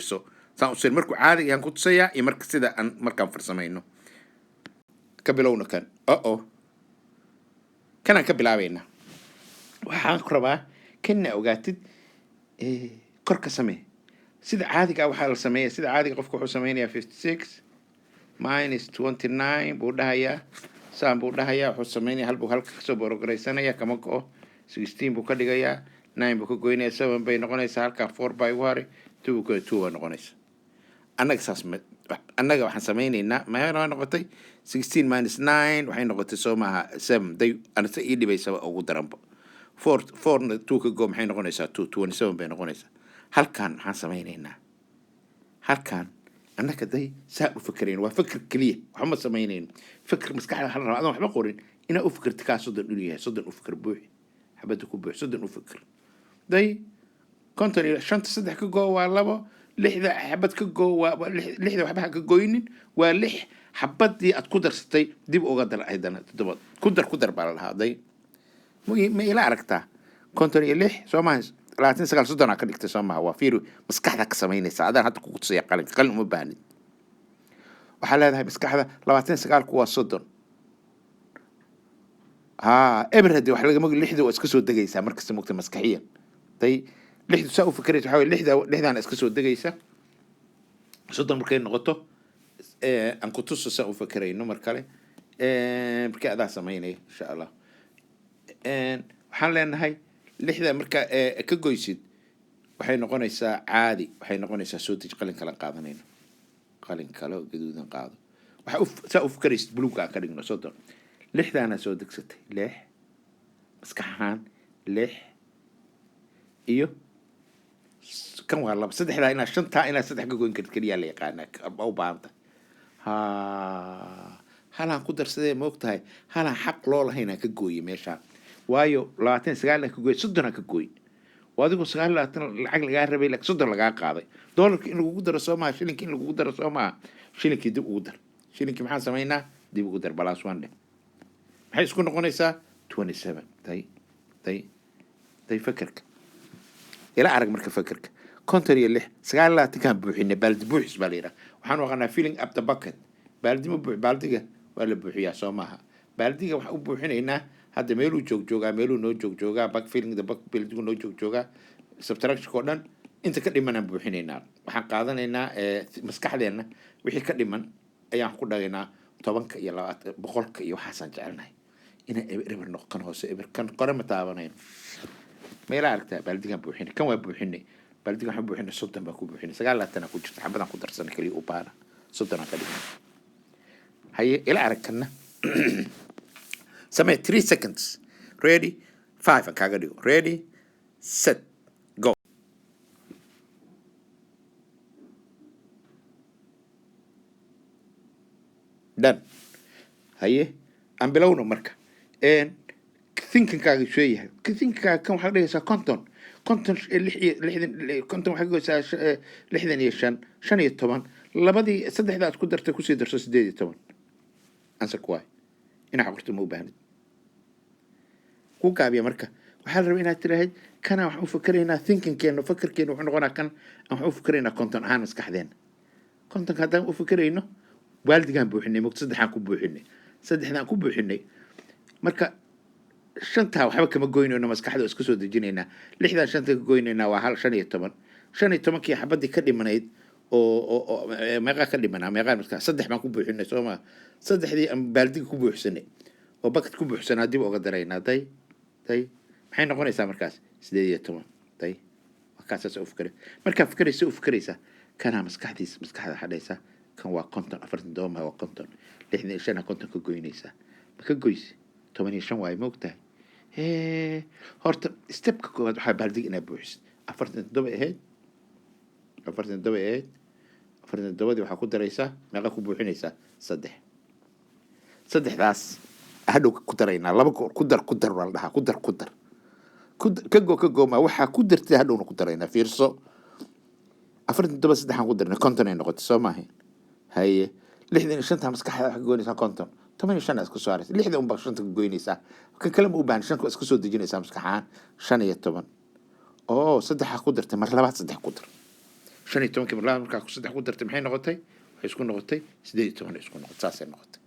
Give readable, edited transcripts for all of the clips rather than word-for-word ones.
saan usir markuu caadi ayaan ku tusayaa iyo marka sida aan markaan farsamayno ka bilowna kan kanaan ka bilaabaynaa waxaan ku rabaa kana ogaatid kor ka samee sida caadiga waxaa la sameeyaa sida caadiga qofku wuxuu sameynayaa 56 minus 29 buu dhahayaa saan buu dhahayaa wuxuu sameynayaa hal buu halka kasoo borogaraysanayaa kama go'o 16 buu ka dhigayaa 9 buu ka goynayaa 7 bay noqonaysaa halkaa 4 by wari 2 buu ka 2 baa noqonaysaa annaga waxaan sameynaynaa maxay noqotay 16 minus 9 waxay noqotay soo maaha 7 day anase ii dhibaysaba ugu daranba 4 2 ka go maxay noqonaysaa 27 bay noqonaysaa halkaan maxaan sameynaynaa halkaan annaga day saa u fikireen waa fikir keliya waxma sameynayno fikir maskaxda hal raba adan waxba qorin inaa u fikirta kaa soddon inuu yahay soddon u fikir buuxi xabadda ku buuxi soddon u fikir day konton iyo shanta saddex ka goo waa labo lixda xabad ka goo waa lixda waxba ka gooynin waa lix xabadii aad ku darsatay dib uga dar aydana toddobaad ku dar baa la lahaa day ma ila aragtaa konton iyo lix soo maaha 29 soddon ka dhigtay soo maaha waa fiiri maskaxda ka samaynaysa adaan hadda kugu tusaya qalin uma baahnid waxaa leedahay maskaxda 29 ku waa soddon eber haddii wax lagama lixda waa iska soo degaysaa markasta mogta maskaxiyan day lixdu saa u fikiraysa waxaa weeye lixdaana iska soo degaysa soddon markay noqoto aan ku tuso saa u fikirayno mar kale markii adaa samaynaya insha allah waxaan leenahay lixda marka ka goysid waxay noqonaysaa caadi waxay noqonaysaa soo dej qalin kala qaadanayno qalin kale oo gaduudan qaado waxa saa u fikiraysid buluugga aan ka dhigno soddon lixdaana soo degsatay lix maskaxahaan lix iyo kan waa laba saddexdaa inaa shantaa inaa saddex ka goyn karta keliyaa la yaqaanaa u baahanta halaan ku darsadee ma og tahay halaan xaq loo lahaynaa ka gooye meeshaa waayo 29 ka gooy 30 ka gooy waadigu 29 lacag laga rabay lacag 30 laga qaaday dollarka in lagu daro Soomaa shilinka in lagu daro Soomaa shilinka dib ugu dar shilinka maxaan sameynaa dib ugu dar balaas wande maxay isku noqonaysaa 27 tay fakarka ila arag marka fakarka konton iyo lix 29 kan buuxinay baldi buuxis baa leeyahay waxaan waqanaa filling up the bucket baldi ma buux baldiga waa la buuxiyaa Soomaa baldiga waxa u buuxinaynaa hadda meeluu joogaa meeluu noo joogaa back filling the back building noo joogaa subtraction ko dhan inta ka dhiman aan buuxinaynaa waxaan qaadanaynaa maskaxdeena wixii ka dhiman ayaan ku dhagaynaa 10 iyo 20 boqolka iyo waxaan jecelnahay ina eber noqon hoose eber kan qorama taabanayno meela aragtaa baldigan buuxinay kan waa buuxinay baldigan waxa buuxinay 30 baa ku buuxinay 29 ku jirta xabadan ku darsan kaliya u baana 30 ka dhiman haye ila aragkana samee 3 seconds ready 5 kaaga dhigo ready set go done haye aan bilowno marka thinking kaaga sheeyahay thinking kaaga kan waxa dhigaysaa konton waxay goysaa 65 15 labadii saddexdaad ku dartay ku sii darso 18 answer kuwaa ina xaqurto ma u baahnid ku gaabiya marka waxaa la rabaa inaad tiraahid kana wax u fikiraynaa thinkingkeena fikirkeena wuxuu noqonaa kan aan wax u fikiraynaa konton ahaan maskaxdeena kontonka haddaan u fikirayno waaldigaan buuxinay mugta saddexdaan ku buuxinay marka shantaa waxba kama goynayno maskaxda iska soo dejinaynaa lixdaan shanta ka goynaynaa waa hal 15 kii xabadii ka dhimanayd oo meeqa ka dhimanaa meeqa marka saddex baan ku buuxinay Soomaa saddexdii aan baaldiga ku buuxsanay oo bucket ku buuxsanaa dib uga daraynaa tay maxay noqonaysaa markaas 18 tay wakaas soo fikir marka fikiraysa kana maskaxda xadaysa kan waa konton 42 ma waa konton 65 konton ka goynaysa ka goysi 15 waay moogtahay horta stepka koowaad waxa baaldiga inaa buuxis 47 ahayd 47 waxaa ku daraysaa meeqa ku buuxinaysaa saddexdaas hadhow ku daraynaa laba ku dar wala dhaha ku dar ka go ma waxa ku dartay hadhowna ku daraynaa fiirso 47 saddexan ku darnay konton ay noqotay soo maaha haye 65 maskaxda waxa goynaysaa konton 15 isku soo aragtay 6 baa shanta ka goynaysaa kan kale ma u baahan shan isku soo dejinaysaa maskaxaan 15 saddex ku dartay mar labaad saddex ku dar shan iyo tobankii marlaa markaa ku saddex ku dartay maxay noqotay waxay isku noqotay 18 isku noqotay saasay noqotay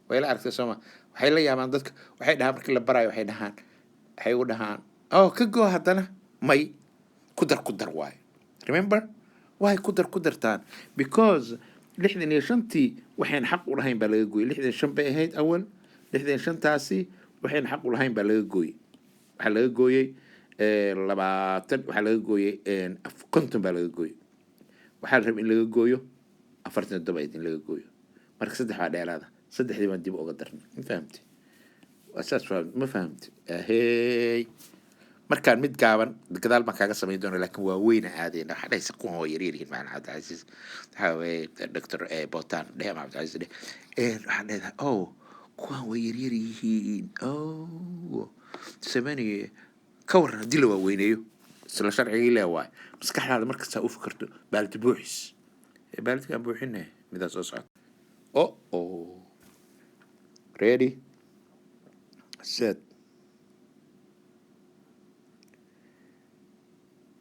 way la aragtay sooma waxay la yaabaan dadka waxay dhahaan markii la barayo waxay u dhahaan oo ka goo haddana may ku dar waayo remember why ku dartaan because 65tii waxaan xaq u lahayn baa laga gooyay 65 bay ahayd awal 65taasi waxaan xaq u lahayn baa laga gooyay waxa laga gooyay 20 waxa laga gooyay 50 baa laga gooyay waxa la rabay in laga gooyo 47 in laga gooyo marka saddex baa dheeraada saddexdii baan dib uga darnay ma fahamtay asaas ma fahamtay hey markaan mid gaaban gadaal baan kaaga samayn doonaa laakiin waa weyna aadayna waxa dhaysa ku hoo yaryaryihiin macna Cabdicasiis waxa weeye doctor Botan dheema Cabdicasiis waxaan leedahay kuwaan way yaryaryihiin samani ka waran haddii la waaweyneeyo isla sharcigii le waay maskaxdaada markasta u fikirto baaldi buuxis baaldigaan buuxinay midaa soo socota ready set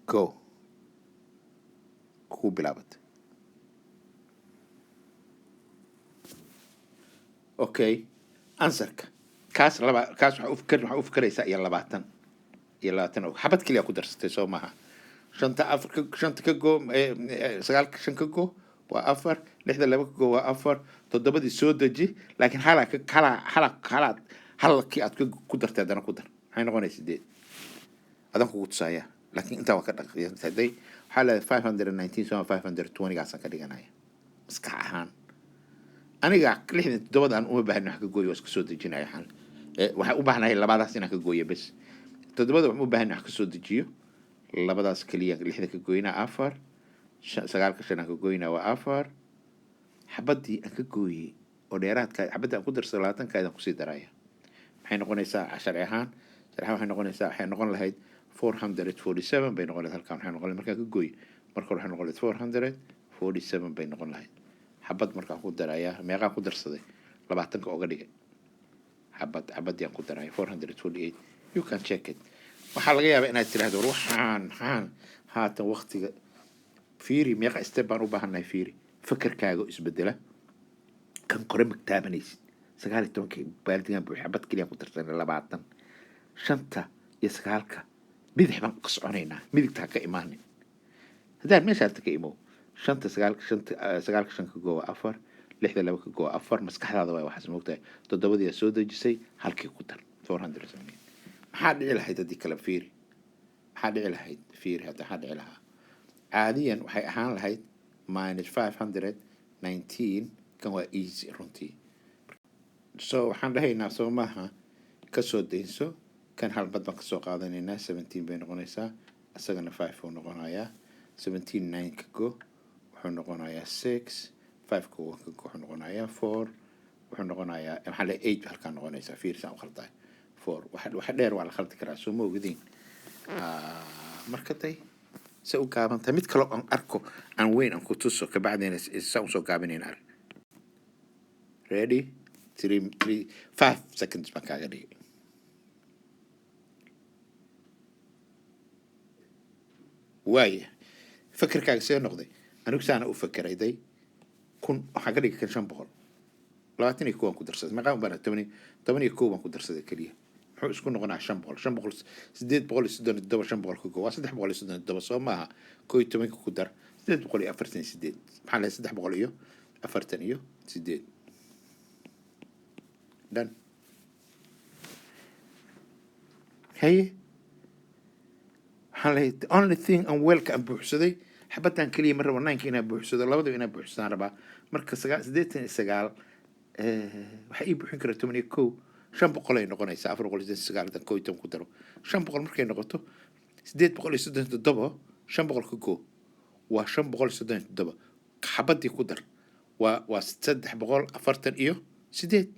go ku bilaabatay okay answerka kaas waxa u fikiraysaa iyo 20 xabad kaliya ku darsatay soo maaha shanta ka go 9 5 ka go waa 4 6 2 ka go waa 4 7 soo deji laakiin halkii aad ku dartay haddana ku dar maxay noqonaysaa 8 adan kugu tusaaya laakiin intaa waa ka dhaqaaqday waxaa leedahay 519 soo 520 gaasaan ka dhiganaya maskax ahaan aniga 67 aan uma baahnayn wax ka gooyo iska soo dejinaya waxaan u baahnahay labadaas inaan ka gooyo bas 7 waxaan u baahnahay wax ka soo dejiyo labadaas kaliya 6 ka gooyna 4 9 ka shan ka gooyna waa 4 xabadii aan ka gooyay oo dheeraadka xabadii aan ku darsaday 20 ka ayaan ku sii daraya maxay noqonaysaa sharci ahaan waxay noqon lahayd 447 bay noqon lahayd halkaan waxay noqon lahayd markaan ka gooyo marka hore waxay noqon lahayd 447 bay noqon lahayd xabad markaan ku daraya meeqaan ku darsaday 20 ka uga dhigay xabadii aan ku daraya 448 you can check it waxaa laga yaabaa inaad tiraahdo waxaan haatan waqtiga fiiri meeqa step baan u baahanahay fiiri fikirkaaga isbedela kan kore magtaabanaysid 19 baaldigan buux xabad kaliya ku darsanay 20 shanta iyo 9ka bidix baan ka soconaynaa midigta ka imaanin haddaan meeshaad ka imo 5 9 5 ka go 4 6 2 ka go 4 maskaxdaada way waxaas moogtahay 7 soo dejisay halkii ku dar 470 maxaa dhici lahayd haddii kala fiiri hadda waxaa dhici lahaa caadiyan waxay ahaan lahayd -519 kan waa easy runtii so waxaan dhahaynaa soo maaha ka soo daynso kan hal bad baan ka soo qaadanaynaa 17 bay noqonaysaa asagana 5 uu noqonayaa 17 9 ka go wuxuu noqonayaa 6 5 ka go wuxuu noqonayaa 4 wuxuu noqonayaa maxaa la 8 halkaan noqonaysaa fiirsaan u khaldaay 4 waxa dheer waa la khaldi karaa soo ma ogdiin marka tay se u gaabanta mid kale aan arko aan weyn aan ku tuso ka bacdina saan soo gaabinayn arag ready 5 seconds baan kaaga dhigay واي فكر كاك سير نقضي أنا كسانا أفكر إيدي كون حاجة لي كان شن بقول لواتني كوان كدرس ما قام بنا تمني كوان كدرس الكلية حوس كون نقول شن بقول سديد بقول سدون الدبر شن بقول كوكو واسدح بقول سدون الدبر صو ما كوي تمني كودر سديد بقول أفرتني سديد محل سدح بقول إيو أفرتني إيو سديد دن هي the only thing aan weelka aan buuxsaday xabadaan kaliya mar rabo 9 inaan buuxsado labadaba inaan buuxsadaan rabaa marka 89 waxa ii buuxin kara 11 500 ay noqonaysaa 489 dan kooytan ku daro 500 markay noqoto 837 500 ka go waa 537 xabadii ku dar waa 340 iyo 8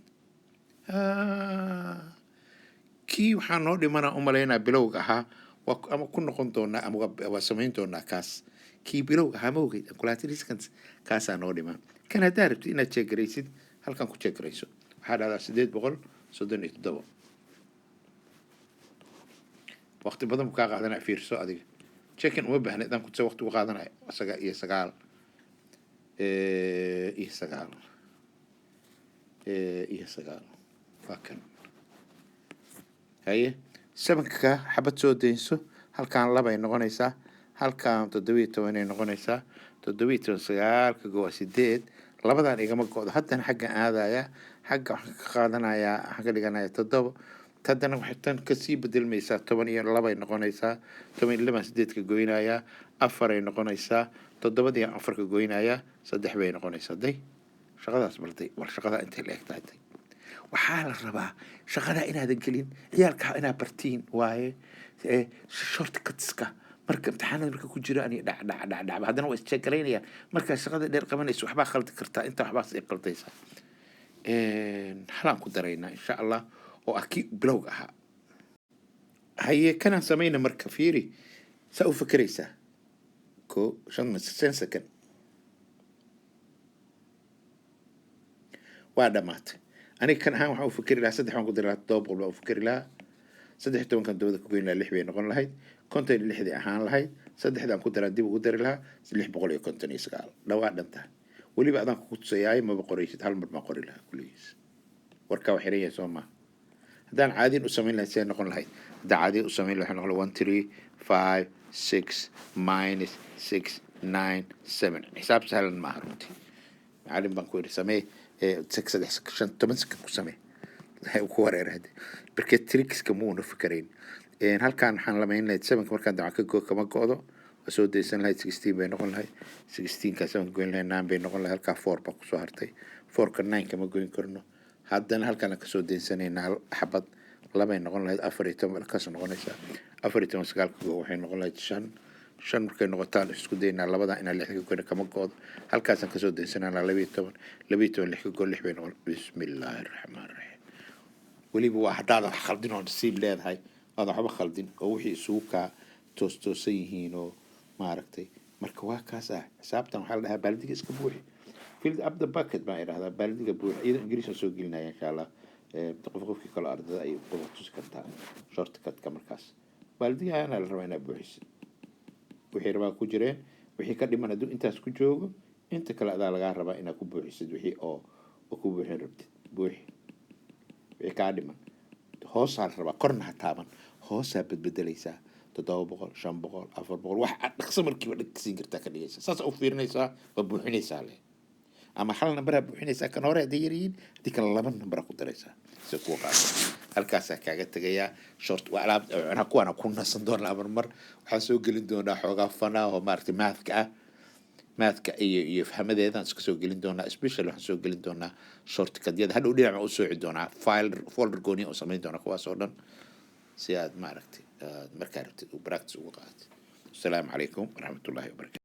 kii waxaa noo dhimana u malaynaa bilowga ahaa ama ku noqon doonaa ama waa samayn doonaa kaas kii bilowga ahaa ma ogeyd calculations kaasaa noo dhiman kan haddaa rabtid inaad jeegaraysid halkan ku jeegarayso waxaa dhahdaa 837 waqti badan kaa qaadanaa fiirso adiga check-in uma baahna idaan kutse waqti u qaadanayo iyo sagaal iyo sagaal iyo sagaal waa kan haye sevenka xabad soo daynso halkaan labay noqonaysaa halkaan 17 ay noqonaysaa 17 sagaalka waa 8 labadan igama go'do haddana xagga aadaya xagga waxaan ka qaadanayaa waxaan ka dhiganayaa 7 haddana waxay tan kasii bedelmaysaa 12 ay noqonaysaa 12 8 ka goynayaa 4 ay noqonaysaa 7 iyo 4 ka goynayaa 3 bay noqonaysaa day shaqadaas balday war shaqada intay la egtahay waxaa la rabaa shaqada inaadan gelin ciyaalka inaad bartiin waaye shortcutska marka imtixaanada marka ku jira ani dhac haddana waa isjeegaraynayaan markaa shaqada dheer qabanayso waxbaa khaldi kartaa inta waxbaa sii qaldaysaa halaan ku daraynaa insha allah oo akii bilowga ahaa haye kanaan samayna marka fiiri saa u fakeraysaa ko 5 second waa dhamaatay aniga kan ahaan waxaan u fakeri lahaa 3 waan ku dari lahaa 7 boqol baan u fakeri lahaa 13 kan dawada ku goyn lahaa 6 bay noqon lahayd konton 6 ahaan lahayd 3 aan ku daraa dib ugu dari lahaa 659 dhawaa dhanta waliba adaan ku tusayaay ma qoraysid hal mar ma qori lahaa kulligiis warka wax yareeyay Soomaa haddaan caadi u samayn lahayd see noqon lahayd haddaan caadi u samayn lahayd noqon 1 3 5 6 minus 6 9 7 xisaab sahlan ma runtii macallin baan ku samee 6 10 second ku samee ku wareerade barke tricks ka muu fikireen halkaan waxaan la meeyay 7 markaan daca ka go kama go'do soo deysan lahayd 16 bay noqon lahayd 16 ka 7 goyn lahayd 9 bay noqon lahayd halka 4 ba ku soo hartay 4 ka 9 kama goyn karno haddana halkaan ka soo deysanayna xabad labay noqon lahayd 14 ka soo noqonaysa 14 sagaalka waxay noqon lahayd 5 markay noqotaan isku daynaa labada in la xigay goyn kama go'do halkaas ka soo deysanayna 12 6 ka gool 6 bay noqon bismillaahir rahmaanir rahiim waliba waa hadaada khaldin oo nasiib leedahay هذا حبة خالدين أو وحي سوكا توستوسيهينو ما عرفتي مركوا كاسة حسابتنا وحالها بلدي إسكبوحي فيلد أب ذا باكت ما هذا بلدي كبوحي إذا إنجليز نسوق لنا إن شاء الله بتقف في كل أرض أي قوة كتها شرط كت كمركز بلدي أنا اللي روينا بوحيس وحي ربا كوجرين وحي كده ما ندو أنت سكوجوج أنت كلا ذا لغا ربا إنا كوبوحيس وحي أو وكوبوحي ربت بوحي وحي كده hoos aan rabaa korna ha taaban hoosaa bedbedelaysaa 700 500 400 wax aad dhaqso markiiba dhigsiin kartaa ka dhigaysaa saas u fiirinaysaa waa buuxinaysaa leh ama hal number buuxinaysaa kan hore hadii yariin hadii kala laba number ku daraysaa si ku qaado halkaas kaaga tagayaa short waa alaab ana kuwana ku nasan doonaa mar waxaa soo gelin doonaa xoogaa fanaa oo maartay maadka iyo fahmadeedan iska soo gelin doonaa especially waxaan soo gelin doonaa shortcutyada hadhow dhinaca u soo doonaa folder gooni oo samayn doonaa kuwaas oo dhan si aad maaragtay markaa rabtid u practice ugu qaatid. Assalaamu calaykum waraxmatullaahi wabarakaatuh.